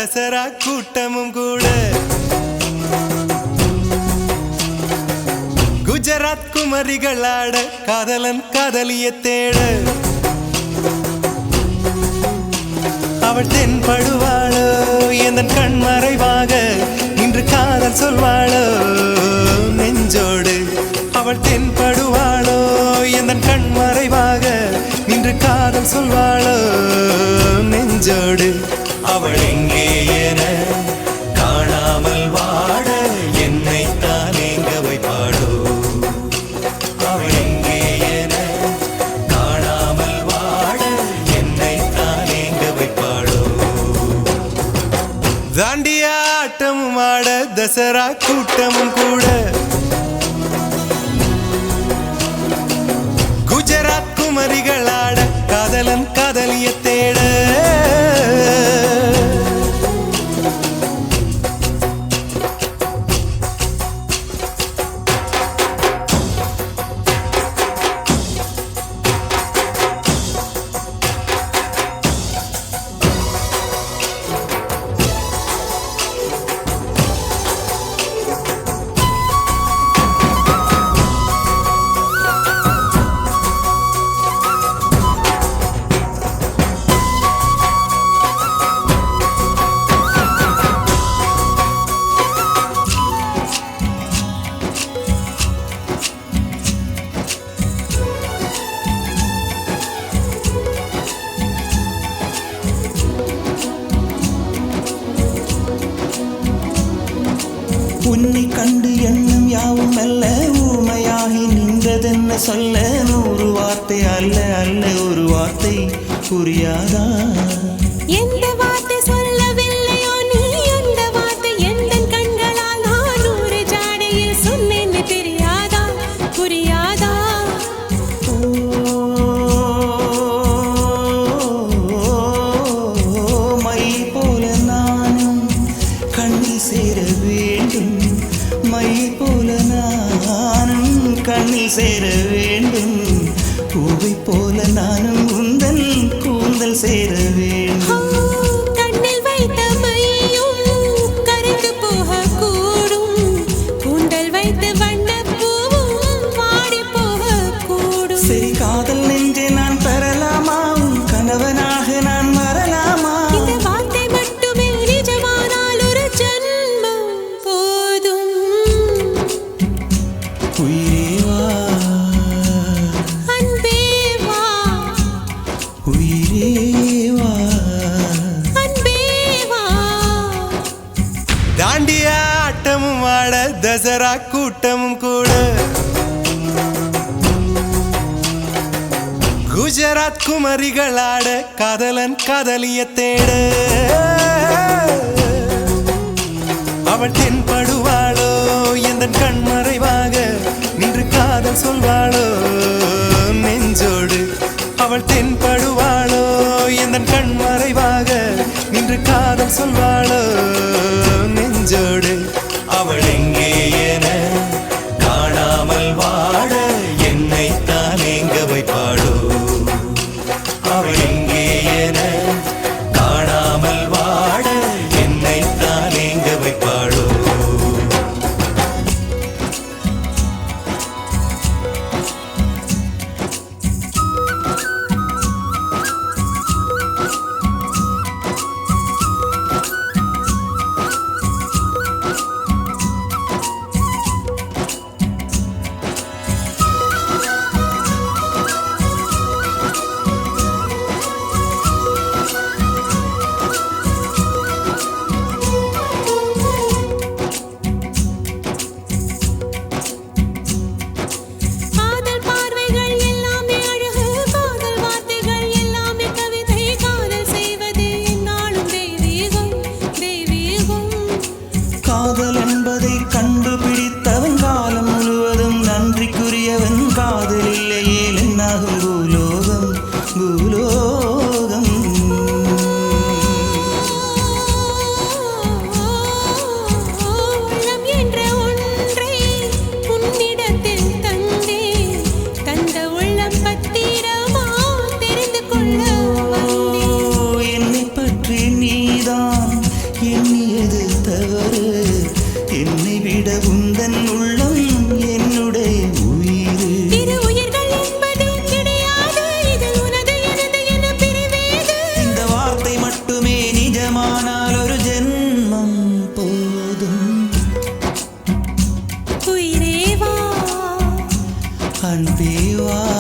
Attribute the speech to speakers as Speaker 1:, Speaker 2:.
Speaker 1: தசரா கூட்டமும் கூட குஜராத் குமரிகளாட காதலன் காதலிய தேட அவள் தென்படுவாளோ என் கண் மறைவாக இன்று காதல் சொல்வாளோ நெஞ்சோடு அவள் தென்படுவாளோ என் கண் மறைவாக இன்று காதல் சொல்வாளோ நெஞ்சோடு அவள் எங்கே என காணாமல் வாட என்னை தான் எங்க வைப்பாளோ அவள் எங்கே என காணாமல் வாட என்னை தான் எங்க வைப்பாளோ தாண்டிய ஆட்டமும் ஆட தசரா கூட்டமும் கூட குஜராத் குமரிகளாட காதலன் காதலிய தேட
Speaker 2: உன்னை கண்டு எண்ணம் யாவும் அல்ல ஊமையாகி நின்றதென்ன சொல்ல 100 வார்த்தை அல்ல அல்ல ஒரு வார்த்தை புரியாதா
Speaker 3: எந்த வார்த்தை சொல்லவில்லையோ நீ அந்த வார்த்தை எந்த கண்களால் நான் 100 ஜாடையில் சொன்னேன்னு தெரியாதா புரியாதா
Speaker 2: மை போல நானும் கண்ணில் சேர வேண்டும் மை போல நானும் கண்ணில் சேர வேண்டும் பூவை போல நானும் உந்தன் கூந்தல் சேர வேண்டும்
Speaker 3: கண்ணில் வைத்த மையும் கரைந்து போகக்கூடும் கூந்தல் வைத்து வண்ணப்பூவும் வாடி போகக்கூடும்
Speaker 2: சரி காதல் நெஞ்சை நான் பெறலாமா உன் கணவனாக நான் வரலாமா
Speaker 3: இந்த வார்த்தை மட்டுமே நிஜமானால் ஒரு ஜன்மம் போதும்
Speaker 2: உயிரே வா
Speaker 3: அன்பே வா
Speaker 2: உயிரே வா
Speaker 3: அன்பே வா
Speaker 1: தாண்டிய ஆட்டமும் ஆட தசரா கூட்டமும் கூட குஜராத் குமரிகளாட காதலன் காதலிய தேட அவள் தென்படுவாளோ எந்த கண் மறைவாக நின்று காதல் சொல்வாளோ நெஞ்சோடு அவள் தென்படுவாளோ எந்த கண் மறைவாக நின்று காதல் சொல்வாளோ நெஞ்சோடு அவள் எங்கே என காணாமல் வாட என்னை தான் எங்க வைப்பாளோ அவள் எங்கே என காணாமல் வாட என்னை தான் எங்க வைப்பாளோ
Speaker 3: காதல் பார்வைகள் எல்லாமே அழகு காதல் வார்த்தைகள் எல்லாமே கவிதை காதல் செய்வது என்னாலும் தெய்வீகம் தெய்வீகம்
Speaker 2: காதல் என்பதை கண்டுபிடித்தவன் காலம் முழுவதும் நன்றிக்குரியவன் காதல் இல்லையே என்னாகும் பூலோகம் பூலோகம்
Speaker 3: உள்ளம் என்ற ஒன்றை உன்னிடத்தில் தந்தேன் தந்த உள்ளம் பத்திரமா தெரிந்து கொள்ள வந்தேன்
Speaker 2: என்னை பற்றி நீதான் அன்பே வா